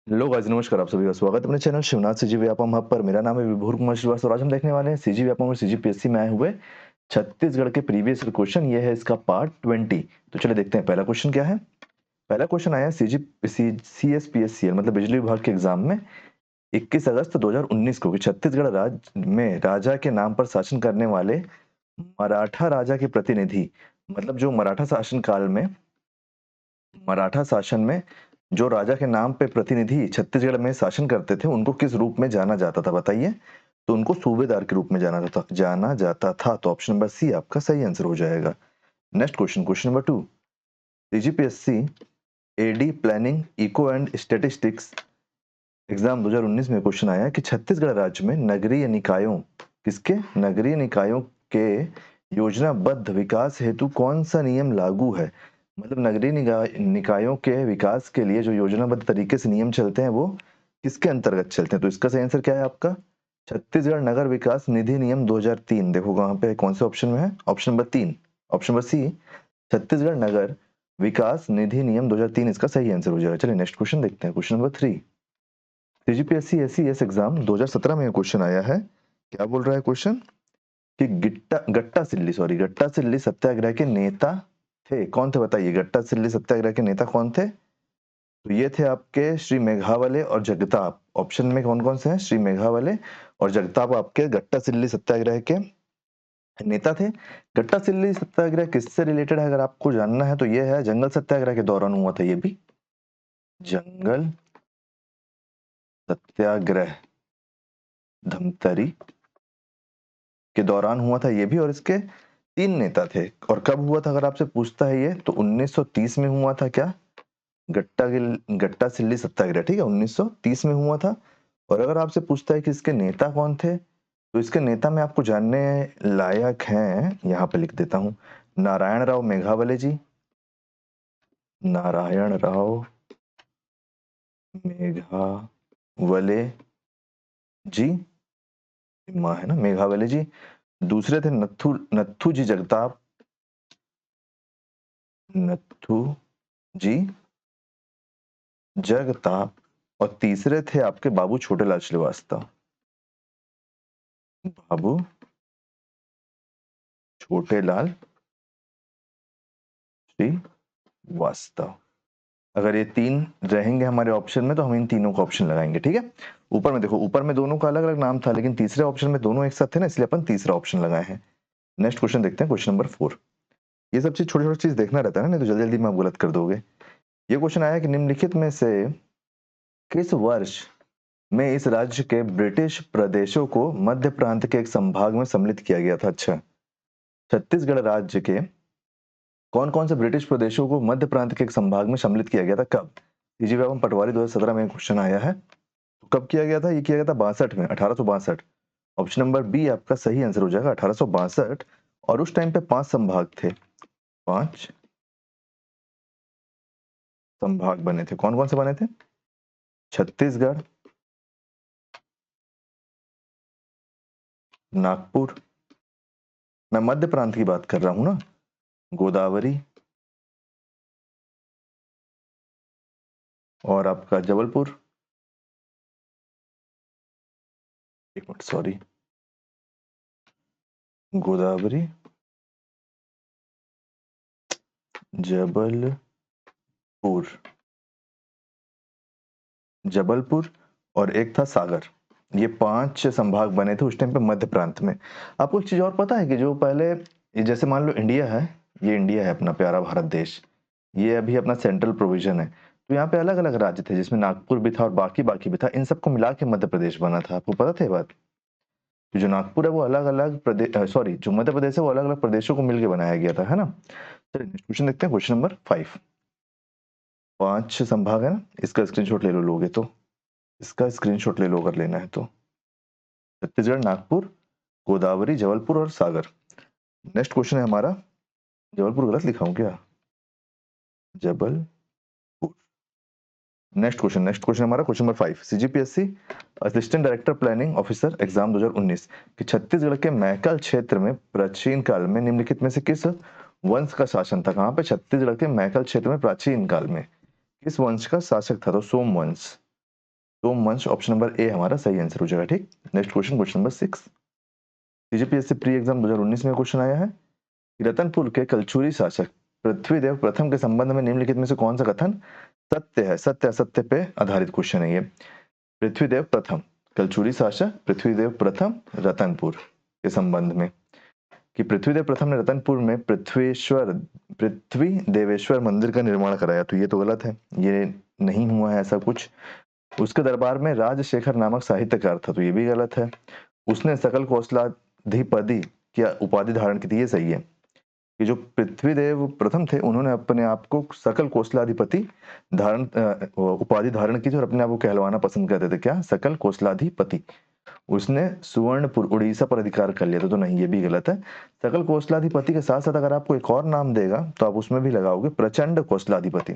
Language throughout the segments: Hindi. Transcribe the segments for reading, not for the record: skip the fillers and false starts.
हेलो गाइस, नमस्कार। आप सभी का स्वागत है अपने channel Shivnath CG Vyapam hub पर। मेरा नाम है विभोर कुमार श्रीवास्तव और आज हम देखने वाले हैं सीजी व्यापम और सीजीपीएससी में आए हुए छत्तीसगढ़ के प्रीवियस क्वेश्चन। ये है इसका पार्ट 20। तो चलिए देखते हैं पहला क्वेश्चन क्या है। पहला क्वेश्चन आया CSPSCL मतलब बिजली विभाग के एग्जाम में 21 अगस्त 2019 को कि छत्तीसगढ़ राज्य में राजा के नाम पर शासन करने वाले मराठा राजा के प्रतिनिधि, मतलब जो मराठा शासन में जो राजा के नाम पे प्रतिनिधि छत्तीसगढ़ में शासन करते थे उनको किस रूप में जाना जाता था बताइए। तो उनको सूबेदार के रूप में जाना जाता था। तो ऑप्शन नंबर सी आपका सही आंसर हो जाएगा। Next question, question number 2। CGPSC AD planning eco and statistics exam 2019 में क्वेश्चन आया कि छत्तीसगढ़ राज्य में नगरीय निकायों के योजनाबद्ध विकास हेतु कौन सा नियम लागू है। मतलब निकायों के विकास के लिए जो योजनाबद्ध तरीके से नियम चलते हैं वो किसके अंतर्गत चलते हैं। तो इसका सही आंसर क्या है आपका छत्तीसगढ़ नगर विकास निधि नियम 2003। देखो कहाँ पे कौन से ऑप्शन में है, option number 3, option number C Chhattisgarh नगर विकास निधि नियम 2003 इसका सही आंसर हो जाएगा। चलिए नेक्स्ट क्वेश्चन देखते हैं, question number 3। CGPSC SCS exam 2017 में क्वेश्चन आया है। क्या बोल रहा है क्वेश्चन कि गट्टा सिल्ली सत्याग्रह के नेता थे कौन थे बताइए। गट्टा सिल्ली सत्याग्रह के नेता कौन थे। तो ये थे आपके श्री मेघावले और जगताप। ऑप्शन में कौन कौन से हैं, श्री मेघावले और जगताप आपके गट्टा सिल्ली सत्याग्रह के नेता थे। गट्टा सिल्ली सत्याग्रह किससे रिलेटेड है अगर आपको जानना है तो ये है जंगल सत्याग्रह के दौरान हुआ था। ये भी जंगल सत्याग्रह धमतरी के दौरान हुआ था ये भी। और इसके 3 नेता थे। और कब हुआ था अगर आपसे पूछता है ये तो 1930 में हुआ था। क्या गट्टा सिल्ली सत्याग्रह, ठीक है, 1930 में हुआ था। और अगर आपसे पूछता है कि इसके नेता कौन थे तो इसके नेता में आपको जानने लायक हैं, यहाँ पे लिख देता हूं, नारायण राव मेघावले जी, नारायण राव मेघावले जी, माँ है ना मेघावले जी। दूसरे थे नत्थू जी जगताप, नत्थू जी जगताप। और तीसरे थे आपके बाबू छोटेलाल श्रीवास्तव, बाबू छोटेलाल श्रीवास्तव। अगर ये 3 रहेंगे हमारे ऑप्शन में तो हम इन तीनों का ऑप्शन लगाएंगे, ठीक है। ऊपर में देखो, ऊपर में दोनों का अलग अलग नाम था लेकिन तीसरे ऑप्शन में दोनों एक साथ थे ना, इसलिए अपन तीसरा ऑप्शन लगाए हैं। नेक्स्ट क्वेश्चन देखते हैं, क्वेश्चन नंबर 4। ये सब चीज छोटी छोटी चीज देखना रहता है ना, नहीं तो जल्दी जल्दी में आप गलत कर दोगे। ये क्वेश्चन आया कि निम्नलिखित में से किस वर्ष में इस राज्य के ब्रिटिश प्रदेशों को मध्य प्रांत के एक संभाग में सम्मिलित किया गया था। अच्छा, छत्तीसगढ़ राज्य के कौन कौन से ब्रिटिश प्रदेशों को मध्य प्रांत के एक संभाग में सम्मिलित किया गया था, कब। सीजी एवं पटवारी 2017 में क्वेश्चन आया है। तो कब किया गया था, ये किया गया था 62 में, 1862। ऑप्शन नंबर बी आपका सही आंसर हो जाएगा, 1862। और उस टाइम पे 5 संभाग थे, 5 संभाग बने थे। कौन कौन से बने थे, छत्तीसगढ़, नागपुर, मैं मध्य प्रांत की बात कर रहा हूं ना, गोदावरी और आपका जबलपुर, एक मिनट सॉरी, गोदावरी, जबलपुर, जबलपुर और एक था सागर। ये 5 संभाग बने थे उस टाइम पे मध्य प्रांत में। आपको एक चीज और पता है कि जो पहले ये जैसे मान लो इंडिया है, ये इंडिया है अपना प्यारा भारत देश, ये अभी अपना सेंट्रल प्रोविजन है। तो यहाँ पे अलग अलग राज्य थे जिसमें नागपुर भी था और बाकी बाकी भी था, इन सबको मिला के मध्य प्रदेश बना था। आपको पता था ये बात। तो जो नागपुर है वो अलग अलग प्रदेश, सॉरी जो मध्य प्रदेश है वो अलग अलग प्रदेशों को मिलकर बनाया गया था, है ना। चलिए क्वेश्चन देखते हैं, क्वेश्चन नंबर 5। 5 संभाग है ना, इसका स्क्रीनशॉट ले लो, लोगे तो इसका स्क्रीनशॉट ले लो अगर लेना है तो। छत्तीसगढ़, नागपुर, गोदावरी, जबलपुर और सागर। नेक्स्ट क्वेश्चन है हमारा, जबलपुर गलत लिखा हूं क्या, जबलपुर। नेक्स्ट क्वेश्चन हमारा question number 5। CGPSC assistant director planning officer exam 2019 कि छत्तीसगढ़ के मैकल क्षेत्र में प्राचीन काल में निम्नलिखित में से किस वंश का शासन था। कहां पे, छत्तीसगढ़ के मैकल क्षेत्र में प्राचीन काल में किस वंश का शासक था। तो सोम वंश, सोमवंश, ऑप्शन नंबर ए हमारा सही आंसर हो जाएगा। ठीक, next question, question number 6। CGPSC pre exam 2019 में क्वेश्चन आया है कि रतनपुर के कलचुरी शासक पृथ्वीदेव प्रथम के संबंध में निम्नलिखित में से कौन सा कथन सत्य है? सत्य असत्य पे आधारित क्वेश्चन है ये। पृथ्वीदेव प्रथम, कलचुरी शासक पृथ्वीदेव प्रथम रतनपुर के संबंध में, कि पृथ्वीदेव प्रथम ने रतनपुर में पृथ्वी देवेश्वर मंदिर का निर्माण कराया, तो ये तो गलत है, ये नहीं हुआ है ऐसा कुछ। उसके दरबार में राजशेखर नामक साहित्यकार था, तो ये भी गलत है। उसने सकल कौशलाधिपति की उपाधि धारण की थी, ये सही है। कि जो पृथ्वीदेव प्रथम थे उन्होंने अपने आप को सकल कौशलाधिपति उपाधि धारण की थी और अपने आप को कहलवाना पसंद करते थे, क्या? सकल कौशलाधिपति। उसने सुवर्णपुर उड़ीसा पर अधिकार कर लिया था, तो नहीं, ये भी गलत है। सकल कौशलाधिपति के साथ साथ अगर आपको एक और नाम देगा तो आप उसमें भी लगाओगे प्रचंड कौशलाधिपति।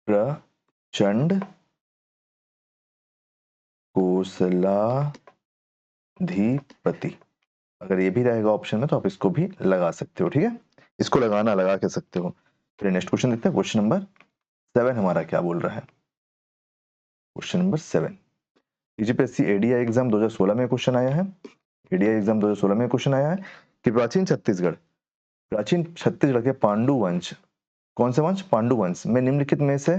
प्रचंड कौशलाधिपति, अगर ये भी रहेगा ऑप्शन में तो आप इसको भी लगा सकते हो। ठीक है, इसको लगाना लगा के सकते हो। फिर नेक्स्ट क्वेश्चन देखते हैं, क्वेश्चन नंबर 7 हमारा क्या बोल रहा है। क्वेश्चन नंबर 7, यूजीपीएससी एडीआई एग्जाम 2016 में क्वेश्चन आया है। एडीआई एग्जाम 2016 में क्वेश्चन आया है कि प्राचीन छत्तीसगढ़ के पांडु वंश, कौन से वंश? पांडु वंश में निम्नलिखित में से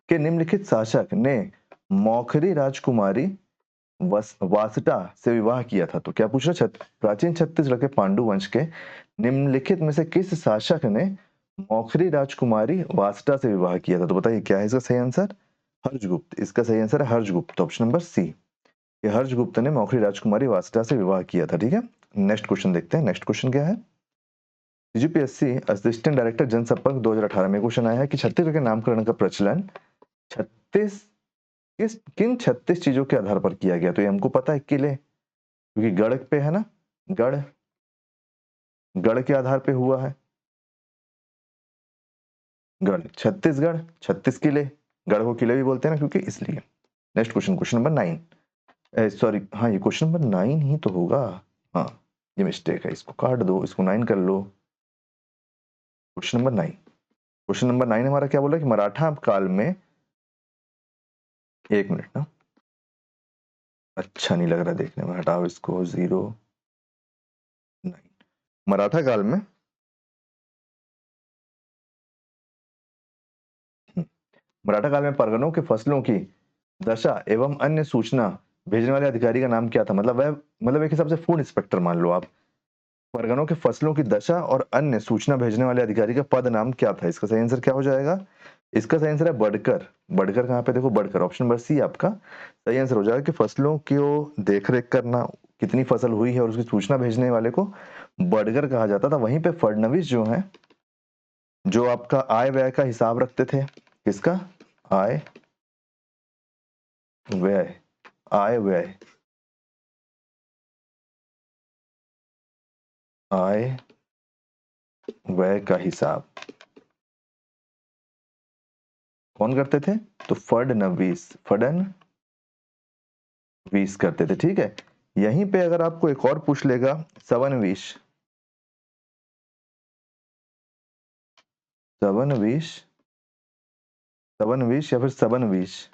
के निम्नलिखित शासक ने मौखरी राजकुमारी वासटा से विवाह किया था। तो क्या पूछ रहा है? प्राचीन छत्तीसगढ़ के पांडु वंश के निम्नलिखित में से किस शासक ने मौखरी राजकुमारी वासटा से विवाह किया था? तो बताइए क्या है इसका सही आंसर? हर्षगुप्त। इसका सही आंसर है हर्षगुप्त, ऑप्शन नंबर सी। ये हर्षगुप्त ने मौखरी राजकुमारी वासटा से विवाह किया था। ठीक है, नेक्स्ट क्वेश्चन देखते हैं। नेक्स्ट क्वेश्चन क्या है? यूजीपीएससी असिस्टेंट डायरेक्टर जनसंपर्क 2018 में क्वेश्चन आया है कि छत्तीसगढ़ के नामकरण का प्रचलन 36 चीजों के आधार पर किया गया? तो ये हमको पता है, किले, क्योंकि गढ़ पे है ना, गढ़ के आधार पे हुआ है। गढ़, छत्तीसगढ़, 36 किले, गढ़ को किले भी बोलते हैं ना क्योंकि, इसलिए। Next question, question number 9, sorry हाँ ये क्वेश्चन नंबर 9 ही तो होगा। हाँ ये मिस्टेक है, इसको काट दो, इसको 9 कर लो। क्वेश्चन नंबर 9, क्वेश्चन नंबर 9 हमारा क्या बोला कि मराठा काल में, एक मिनट ना, अच्छा नहीं लग रहा देखने में, हटाओ इसको, 0 9। मराठा काल में मराठा काल में परगनों के फसलों की दशा एवं अन्य सूचना भेजने वाले अधिकारी का नाम क्या था? मतलब एक हिसाब से फूड इंस्पेक्टर मान लो आप। परगनों के फसलों की दशा और अन्य सूचना भेजने वाले अधिकारी का पद नाम क्या था? इसका सही आंसर क्या हो जाएगा? इसका सही आंसर है बड़कर। बड़कर कहाँ पे? देखो बड़कर, ऑप्शन नंबर सी आपका सही आंसर हो जाएगा कि फसलों की देख रेख करना, कितनी फसल हुई है और उसकी सूचना भेजने वाले को बड़कर कहा जाता था। वहीं पे फडणवीस जो है, जो आपका आय व्यय का हिसाब रखते थे, किसका? आय व्यय, आय व्यय, आय व्यय का हिसाब कौन करते थे? तो फडणवीस करते थे। ठीक है, यहीं पे अगर आपको एक और पूछ लेगा, सबनवीश सबनवीश या फिर सबनवीश,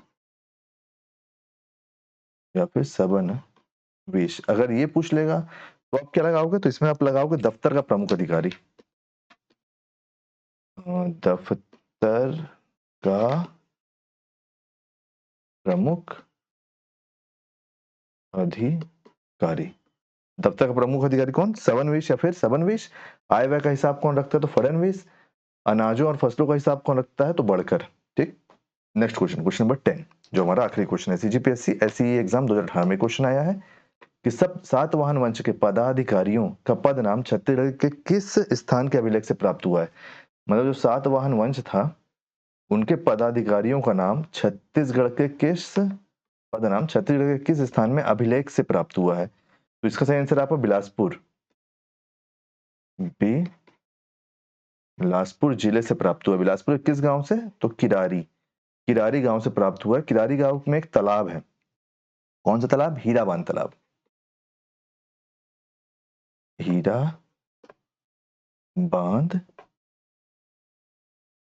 अगर ये पूछ लेगा तो आप क्या लगाओगे? तो इसमें आप लगाओगे दफ्तर का प्रमुख अधिकारी। दफ्तर का प्रमुख अधिकारी। दफ्तर का प्रमुख अधिकारी कौन? सबनवीश या फिर सबनवीश। आय व्यय का हिसाब कौन रखता है? तो फडणवीस। अनाजों और फसलों का हिसाब कौन रखता है? तो बड़कर। ठीक, नेक्स्ट क्वेश्चन, क्वेश्चन नंबर 10, जो हमारा आखिरी क्वेश्चन है। सीजीपीएससी एसई एग्जाम 2018 में क्वेश्चन आया है कि सब सातवाहन वंश के पदाधिकारियों का पद नाम छत्तीसगढ़ के किस स्थान के अभिलेख से प्राप्त हुआ है? मतलब जो सातवाहन वंश था उनके पदाधिकारियों का नाम छत्तीसगढ़ के किस स्थान में अभिलेख से प्राप्त हुआ है? तो इसका सही आंसर आपका बिलासपुर, बिलासपुर जिले से प्राप्त हुआ। बिलासपुर किस गांव से? तो किरारी गांव से प्राप्त हुआ है। किरारी गांव में एक तालाब है, कौन सा तालाब? हीराबान तालाब, हीरा बांध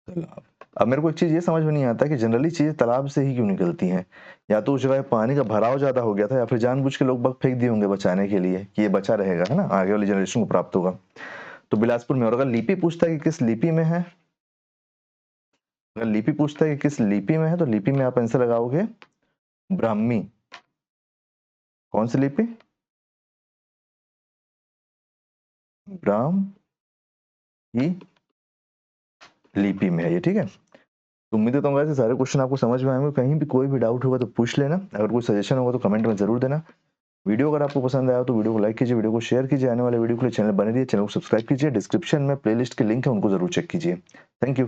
तालाब। अब मेरे को एक चीज़ ये समझ में नहीं आता कि जनरली चीज़ें तालाब से ही क्यों निकलती हैं? या तो उस जगह पानी का भराव ज़्यादा हो गया था या फिर जानबूझ के लोग बाग फेंक दिए होंगे बचाने के लिए कि ये बचा रहेगा, है ना? आगे वाली जनरेशन को प्राप्त होगा। तो बिलासपुर में और अगर लिपि पूछता है कि किस लिपि में है, अगर लिपि पूछता है कि किस लिपि में है तो लिपि में आप आंसर लगाओगे ब्राह्मी। कौन सी लिपि? ब्राह्मी लिपि में है ये, ठीक है? तो उम्मीद करता हूँ गाइस ये सारे क्वेश्चन आपको समझ में आए होंगे। कहीं भी कोई भी डाउट होगा तो पूछ लेना। अगर कोई सजेशन होगा तो कमेंट में जरूर देना। वीडियो अगर आपको पसंद आया तो वीडियो को लाइक कीजिए, वीडियो को शेयर कीजिए। आने वाले वीडियो के लिए चैनल बने रहिए, चैनल को सब्सक्राइब कीजिए। डिस्क्रिप्शन में प्लेलिस्ट के लिंक है, उनको जरूर चेक कीजिए। Thank you.